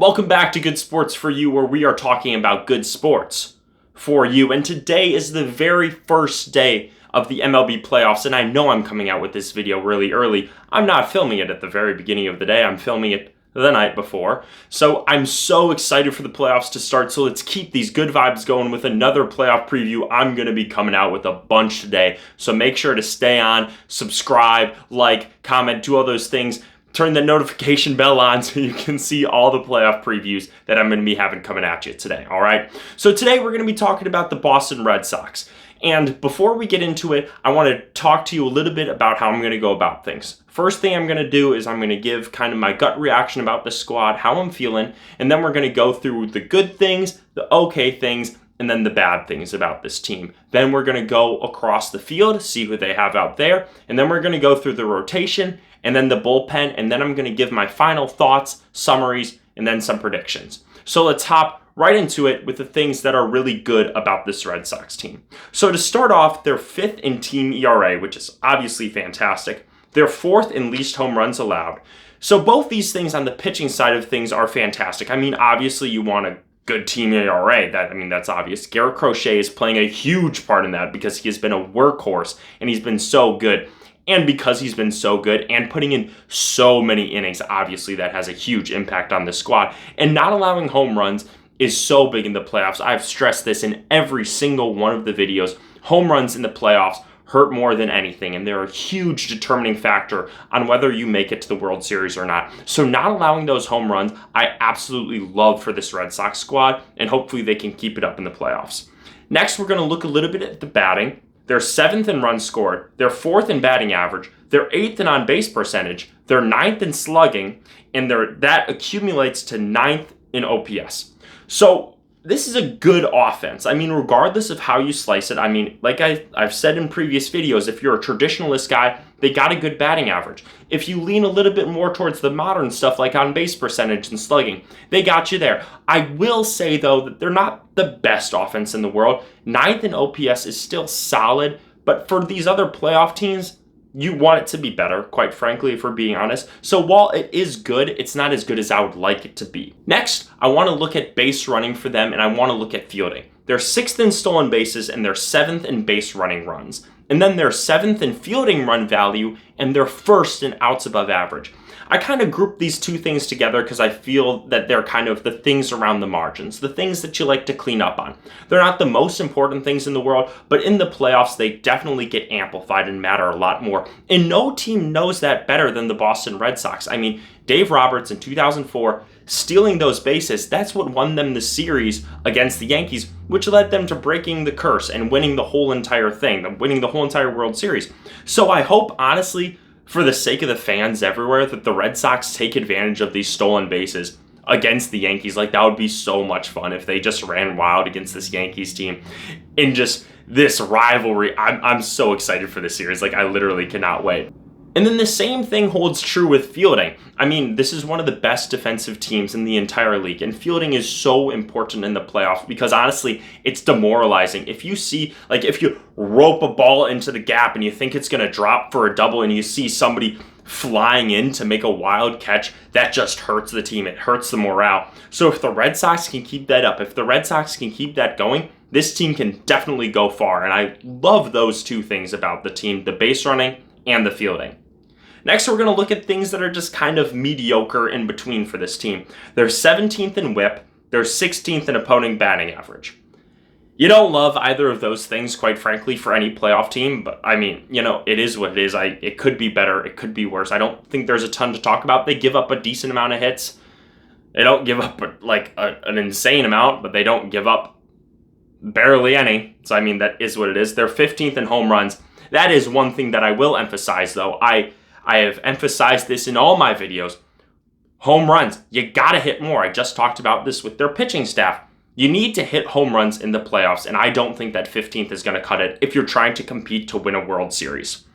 Welcome back to Good Sports for You, where we are talking about good sports for you. And today is the very first day of the MLB playoffs, and I know I'm coming out with this video really early. I'm not filming it at the very beginning of the day. I'm filming it the night before. So I'm so excited for the playoffs to start. So let's keep these good vibes going with another playoff preview. I'm going to be coming out with a bunch today. So make sure to stay on, subscribe, like, comment, do all those things. Turn the notification bell on so you can see all the playoff previews that I'm going to be having coming at you today, all right? So today we're going to be talking about the Boston Red Sox. And before we get into it, I want to talk to you a little bit about how I'm going to go about things. First thing I'm going to do is I'm going to give kind of my gut reaction about the squad, how I'm feeling, and then we're going to go through the good things, the okay things, and then the bad things about this team. Then we're going to go across the field, see who they have out there, and then we're going to go through the rotation, and then the bullpen, and then I'm going to give my final thoughts, summaries, and then some predictions. So let's hop right into it with the things that are really good about this Red Sox team. So to start off, they're 5th in team ERA, which is obviously fantastic. They're 4th in least home runs allowed. So both these things on the pitching side of things are fantastic. I mean, obviously you want a good team ERA. That's obvious. Garrett Crochet is playing a huge part in that because he has been a workhorse and he's been so good. And because he's been so good and putting in so many innings, obviously that has a huge impact on the squad. And not allowing home runs is so big in the playoffs. I've stressed this in every single one of the videos. Home runs in the playoffs hurt more than anything, and they're a huge determining factor on whether you make it to the World Series or not. So not allowing those home runs, I absolutely love for this Red Sox squad, and hopefully they can keep it up in the playoffs. Next, we're going to look a little bit at the batting. They're 7th in runs scored, they're 4th in batting average, they're 8th in on-base percentage, they're 9th in slugging, and that accumulates to 9th in OPS. So this is a good offense. I mean, regardless of how you slice it, I mean, like I've said in previous videos, if you're a traditionalist guy, they got a good batting average. If you lean a little bit more towards the modern stuff like on-base percentage and slugging, they got you there. I will say, though, that they're not the best offense in the world. 9th in OPS is still solid, but for these other playoff teams, you want it to be better, quite frankly, if we're being honest. So while it is good, it's not as good as I would like it to be. Next, I want to look at base running for them, and I want to look at fielding. They're 6th in stolen bases, and they're 7th in base running runs. And then they're 7th in fielding run value, and they're 1st in outs above average. I kind of group these two things together because I feel that they're kind of the things around the margins, the things that you like to clean up on. They're not the most important things in the world, but in the playoffs, they definitely get amplified and matter a lot more. And no team knows that better than the Boston Red Sox. I mean, Dave Roberts in 2004, stealing those bases, that's what won them the series against the Yankees, which led them to breaking the curse and winning the whole entire thing, winning the whole entire World Series. So I hope, honestly, for the sake of the fans everywhere, that the Red Sox take advantage of these stolen bases against the Yankees. Like, that would be so much fun if they just ran wild against this Yankees team in just this rivalry. I'm so excited for this series. Like, I literally cannot wait. And then the same thing holds true with fielding. I mean, this is one of the best defensive teams in the entire league, and fielding is so important in the playoffs because honestly, it's demoralizing. If you rope a ball into the gap and you think it's going to drop for a double and you see somebody flying in to make a wild catch, that just hurts the team. It hurts the morale. So if the Red Sox can keep that up, if the Red Sox can keep that going, this team can definitely go far. And I love those two things about the team, the base running and the fielding. Next, we're going to look at things that are just kind of mediocre in between for this team. They're 17th in whip. They're 16th in opponent batting average. You don't love either of those things, quite frankly, for any playoff team. But, I mean, it is what it is. It could be better. It could be worse. I don't think there's a ton to talk about. They give up a decent amount of hits. They don't give up, an insane amount, but they don't give up barely any. So, I mean, that is what it is. They're 15th in home runs. That is one thing that I will emphasize, though. I have emphasized this in all my videos. Home runs, you gotta hit more. I just talked about this with their pitching staff. You need to hit home runs in the playoffs, and I don't think that 15th is going to cut it if you're trying to compete to win a World Series.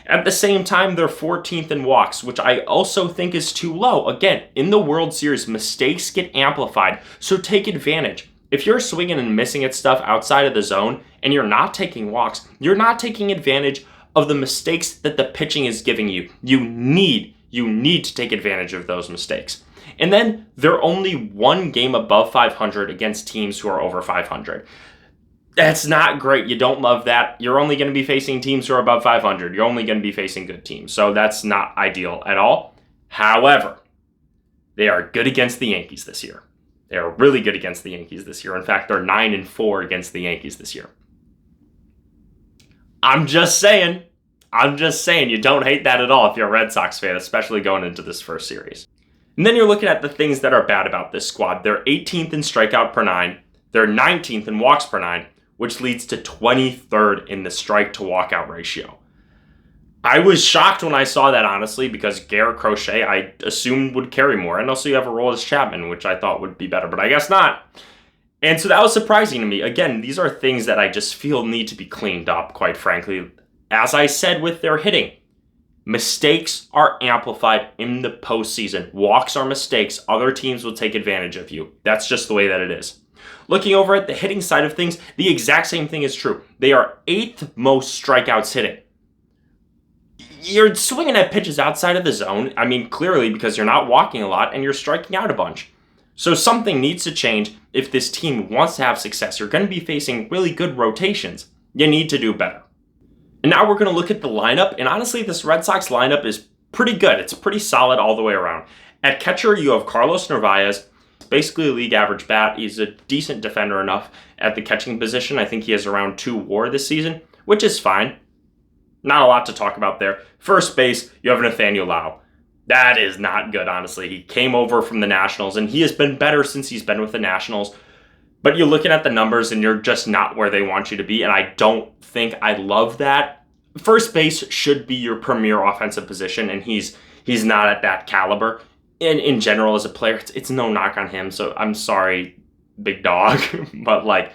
At the same time, they're 14th in walks, which I also think is too low. Again, in the World Series, mistakes get amplified, so take advantage. If you're swinging and missing at stuff outside of the zone, and you're not taking walks, you're not taking advantage of the mistakes that the pitching is giving you. You need to take advantage of those mistakes. And then they're only one game above 500 against teams who are over 500. That's not great. You don't love that. You're only going to be facing teams who are above 500. You're only going to be facing good teams. So that's not ideal at all. However, they are good against the Yankees this year. They are really good against the Yankees this year. In fact, they're 9-4 against the Yankees this year. I'm just saying, you don't hate that at all if you're a Red Sox fan, especially going into this first series. And then you're looking at the things that are bad about this squad. They're 18th in strikeout per 9. They're 19th in walks per 9, which leads to 23rd in the strike to walkout ratio. I was shocked when I saw that, honestly, because Garrett Crochet, I assumed would carry more. And also you have a Aroldis Chapman, which I thought would be better, but I guess not. And so that was surprising to me. Again, these are things that I just feel need to be cleaned up, quite frankly. As I said with their hitting, mistakes are amplified in the postseason. Walks are mistakes. Other teams will take advantage of you. That's just the way that it is. Looking over at the hitting side of things, the exact same thing is true. They are 8th most strikeouts hitting. You're swinging at pitches outside of the zone. I mean, clearly because you're not walking a lot and you're striking out a bunch. So something needs to change if this team wants to have success. You're going to be facing really good rotations. You need to do better. And now we're going to look at the lineup. And honestly, this Red Sox lineup is pretty good. It's pretty solid all the way around. At catcher, you have Carlos Narvaez. Basically a league average bat. He's a decent defender enough at the catching position. I think he has around 2 WAR this season, which is fine. Not a lot to talk about there. First base, you have Nathaniel Lau. That is not good, honestly. He came over from the Nationals, and he has been better since he's been with the Nationals. But you're looking at the numbers, and you're just not where they want you to be, and I don't think I love that. First base should be your premier offensive position, and he's not at that caliber. And in general, as a player, it's no knock on him, so I'm sorry, big dog. But,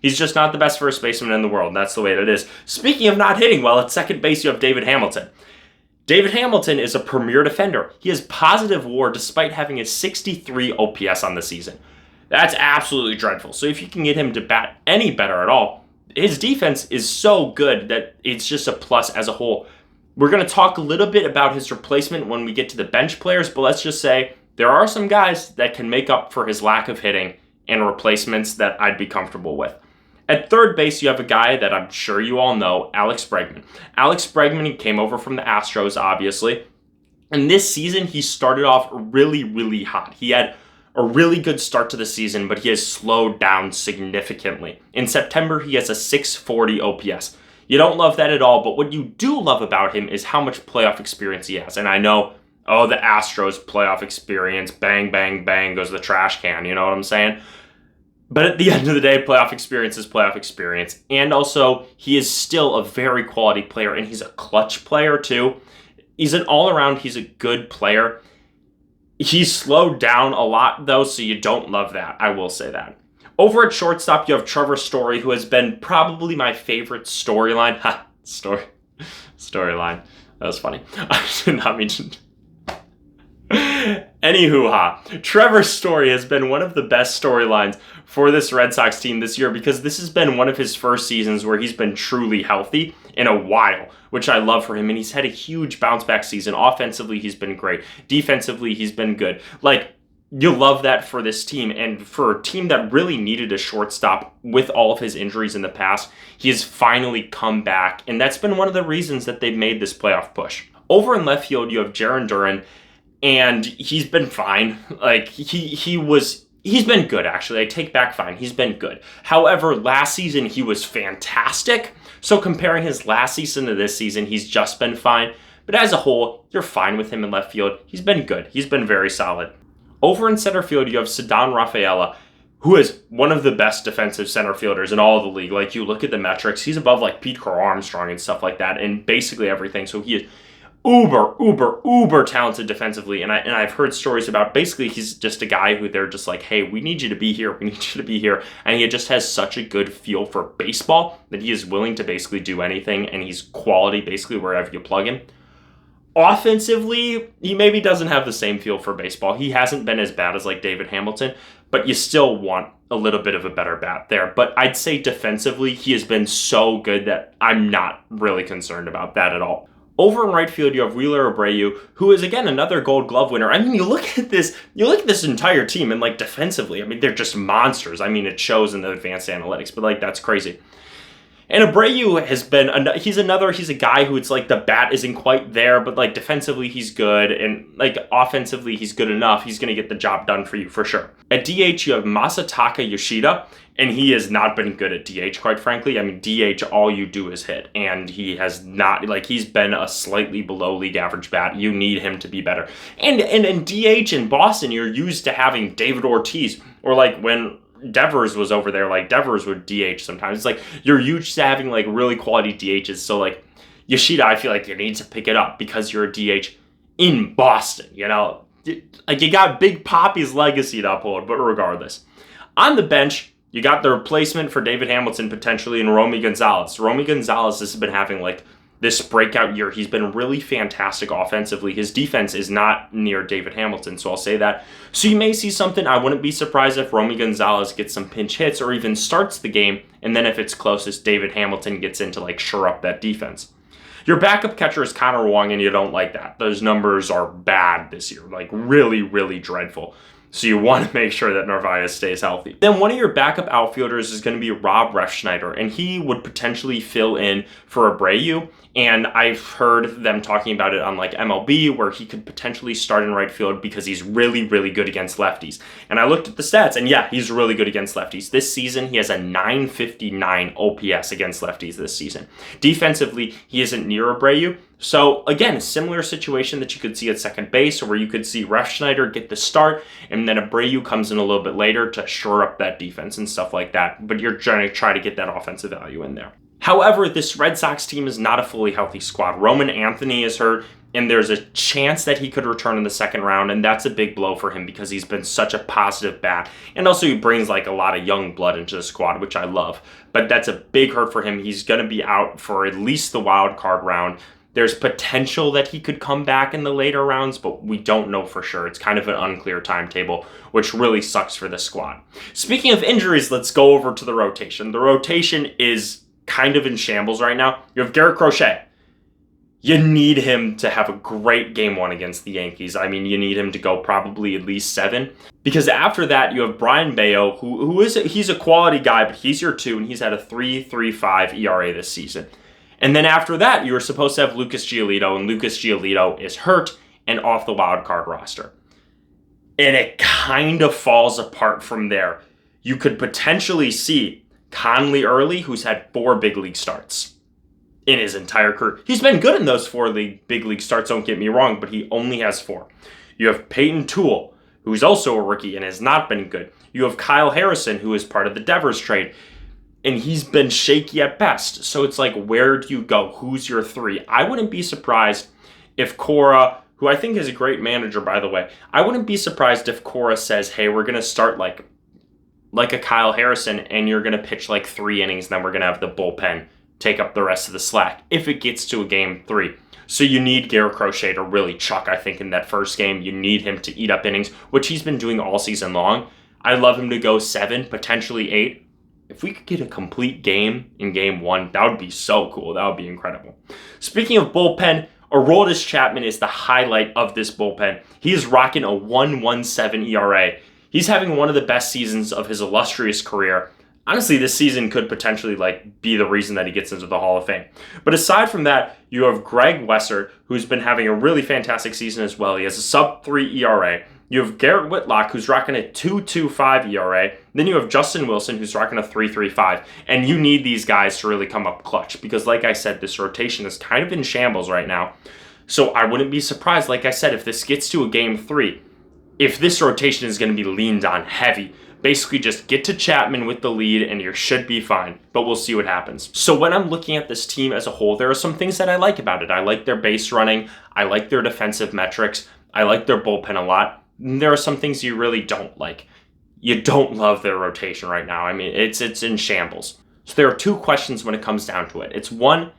he's just not the best first baseman in the world. That's the way that it is. Speaking of not hitting well, at second base, you have David Hamilton. David Hamilton is a premier defender. He has positive WAR despite having a 63 OPS on the season. That's absolutely dreadful. So if you can get him to bat any better at all, his defense is so good that it's just a plus as a whole. We're going to talk a little bit about his replacement when we get to the bench players, but let's just say there are some guys that can make up for his lack of hitting and replacements that I'd be comfortable with. At third base, you have a guy that I'm sure you all know, Alex Bregman. Alex Bregman, he came over from the Astros, obviously. And this season, he started off really, really hot. He had a really good start to the season, but he has slowed down significantly. In September, he has a 640 OPS. You don't love that at all, but what you do love about him is how much playoff experience he has. And I know, the Astros playoff experience, bang, bang, bang, goes the trash can, you know what I'm saying? But at the end of the day, playoff experience is playoff experience. And also, he is still a very quality player, and he's a clutch player too. He's an all-around, he's a good player. He's slowed down a lot, though, so you don't love that. I will say that. Over at shortstop, you have Trevor Story, who has been probably my favorite storyline. Storyline. That was funny. I did not mean to... Anywho, Trevor Story has been one of the best storylines for this Red Sox team this year because this has been one of his first seasons where he's been truly healthy in a while, which I love for him. And he's had a huge bounce back season. Offensively, he's been great. Defensively, he's been good. You love that for this team. And for a team that really needed a shortstop with all of his injuries in the past, he has finally come back. And that's been one of the reasons that they've made this playoff push. Over in left field, you have Jarren Duran. And he's been fine. He's been good, actually. I take back fine. He's been good. However, last season, he was fantastic. So comparing his last season to this season, he's just been fine. But as a whole, you're fine with him in left field. He's been good. He's been very solid. Over in center field, you have Ceddanne Rafaela, who is one of the best defensive center fielders in all of the league. You look at the metrics, he's above Pete Crow Armstrong and stuff like that, and basically everything. So he is uber talented defensively, and I've heard stories about basically he's just a guy who they're just like, hey, we need you to be here, and he just has such a good feel for baseball that he is willing to basically do anything, and he's quality basically wherever you plug him. Offensively, he maybe doesn't have the same feel for baseball. He hasn't been as bad as David Hamilton, but you still want a little bit of a better bat there. But I'd say defensively, he has been so good that I'm not really concerned about that at all. Over in right field, you have Wheeler Abreu, who is, again, another Gold Glove winner. I mean, you look at this entire team, and, like, defensively, I mean, they're just monsters. I mean, it shows in the advanced analytics, but, like, that's crazy. And Abreu has been, he's a guy who it's like the bat isn't quite there, but like defensively he's good, and like offensively he's good enough. He's going to get the job done for you for sure. At DH, you have Masataka Yoshida, and he has not been good at DH, quite frankly. I mean, DH, all you do is hit, and he has not, like, he's been a slightly below league average bat. You need him to be better. And in DH in Boston, you're used to having David Ortiz, or like when Devers was over there, like Devers would DH sometimes. It's like you're used to having like really quality DHs. So like Yoshida, I feel like you need to pick it up because you're a DH in Boston, you know? Like you got Big Papi's legacy to uphold, but regardless. On the bench, you got the replacement for David Hamilton potentially in Romy Gonzalez. Romy Gonzalez has been having like this breakout year. He's been really fantastic offensively. His defense is not near David Hamilton, so I'll say that. So you may see something. I wouldn't be surprised if Romy Gonzalez gets some pinch hits or even starts the game, and then if it's closest, David Hamilton gets in to like shore up that defense. Your backup catcher is Connor Wong, and you don't like that. Those numbers are bad this year, like really, really dreadful. So you want to make sure that Narvaez stays healthy. Then one of your backup outfielders is going to be Rob Refsnyder, and he would potentially fill in for Abreu. And I've heard them talking about it on like MLB, where he could potentially start in right field because he's really, really good against lefties. And I looked at the stats, and yeah, he's really good against lefties. This season, he has a 959 OPS against lefties this season. Defensively, he isn't near Abreu. So again, a similar situation that you could see at second base, or where you could see Refsnyder get the start, and then Abreu comes in a little bit later to shore up that defense and stuff like that. But you're trying to try to get that offensive value in there. However, this Red Sox team is not a fully healthy squad. Roman Anthony is hurt, and there's a chance that he could return in the second round, and that's a big blow for him because he's been such a positive bat. And also he brings like a lot of young blood into the squad, which I love. But that's a big hurt for him. He's going to be out for at least the wild card round. There's potential that he could come back in the later rounds, but we don't know for sure. It's kind of an unclear timetable, which really sucks for the squad. Speaking of injuries, let's go over to the rotation. The rotation is kind of in shambles right now. You have Garrett Crochet. You need him to have a great game one against the Yankees. I mean, you need him to go probably at least 7. Because after that, you have Brian Bayo, he's a quality guy, but he's your 2, and he's had a 3.35 ERA this season. And then after that, you were supposed to have Lucas Giolito, and Lucas Giolito is hurt and off the wild card roster. And it kind of falls apart from there. You could potentially see Conley Early, who's had 4 big league starts in his entire career. He's been good in those 4 big league starts, don't get me wrong, but he only has 4. You have Peyton Toole, who's also a rookie and has not been good. You have Kyle Harrison, who is part of the Devers trade, and he's been shaky at best. So it's like, where do you go? Who's your 3? I wouldn't be surprised if Cora, who I think is a great manager, by the way, I wouldn't be surprised if Cora says, hey, we're going to start like a Kyle Harrison, and you're going to pitch like 3 innings, and then we're going to have the bullpen take up the rest of the slack if it gets to a game 3. So you need Garrett Crochet to really chuck, I think, in that first game. You need him to eat up innings, which he's been doing all season long. I'd love him to go 7, potentially 8. If we could get a complete game in game 1, that would be so cool. That would be incredible. Speaking of bullpen, Aroldis Chapman is the highlight of this bullpen. He is rocking a 1.17 ERA. He's having one of the best seasons of his illustrious career. Honestly, this season could potentially be the reason that he gets into the Hall of Fame. But aside from that, you have Greg Wessert, who's been having a really fantastic season as well. He has a sub-3 ERA. You have Garrett Whitlock, who's rocking a 2.25 ERA. Then you have Justin Wilson, who's rocking a 3.35. And you need these guys to really come up clutch because, like I said, this rotation is kind of in shambles right now. So I wouldn't be surprised, like I said, if this gets to a game 3, if this rotation is going to be leaned on heavy. Basically, just get to Chapman with the lead and you should be fine, but we'll see what happens. So when I'm looking at this team as a whole, there are some things that I like about it. I like their base running. I like their defensive metrics. I like their bullpen a lot. And there are some things you really don't like. You don't love their rotation right now. I mean, it's in shambles. So there are 2 questions when it comes down to it. It's 1,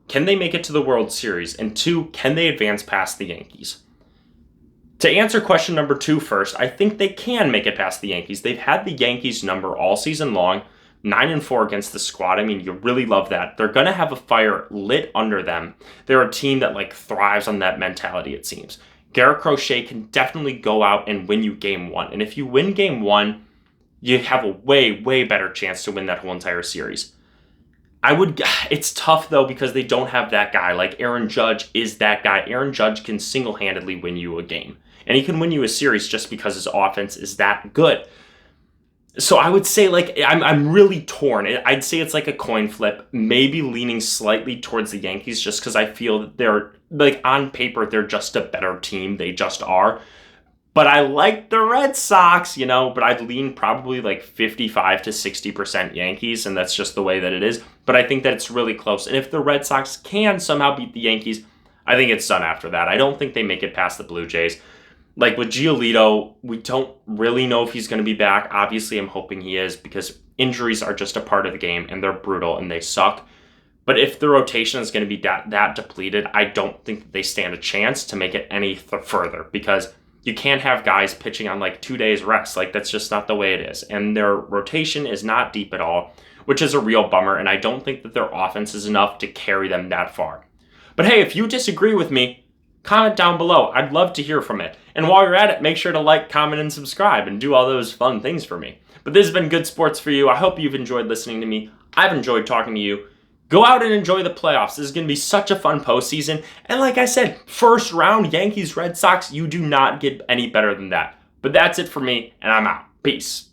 can they make it to the World Series? And 2, can they advance past the Yankees? To answer question number 2 first, I think they can make it past the Yankees. They've had the Yankees number all season long, 9-4 against the squad. I mean, you really love that. They're going to have a fire lit under them. They're a team that like thrives on that mentality, it seems. Garrett Crochet can definitely go out and win you game one. And if you win game one, you have a way, way better chance to win that whole entire series. It's tough though because they don't have that guy. Like Aaron Judge is that guy. Aaron Judge can single-handedly win you a game. And he can win you a series just because his offense is that good. So I would say like I'm really torn. I'd say it's like a coin flip, maybe leaning slightly towards the Yankees just because I feel that they're like on paper they're just a better team. They just are. But I like the Red Sox, but I'd lean probably like 55 to 60% Yankees, and that's just the way that it is. But I think that it's really close. And if the Red Sox can somehow beat the Yankees, I think it's done after that. I don't think they make it past the Blue Jays. Like with Giolito, we don't really know if he's going to be back. Obviously, I'm hoping he is because injuries are just a part of the game and they're brutal and they suck. But if the rotation is going to be that depleted, I don't think that they stand a chance to make it any further because you can't have guys pitching on like 2 days rest. Like that's just not the way it is. And their rotation is not deep at all, which is a real bummer. And I don't think that their offense is enough to carry them that far. But hey, if you disagree with me, comment down below. I'd love to hear from it. And while you're at it, make sure to like, comment, and subscribe and do all those fun things for me. But this has been Good Sports for you. I hope you've enjoyed listening to me. I've enjoyed talking to you. Go out and enjoy the playoffs. This is going to be such a fun postseason. And like I said, first round Yankees, Red Sox, you do not get any better than that. But that's it for me, and I'm out. Peace.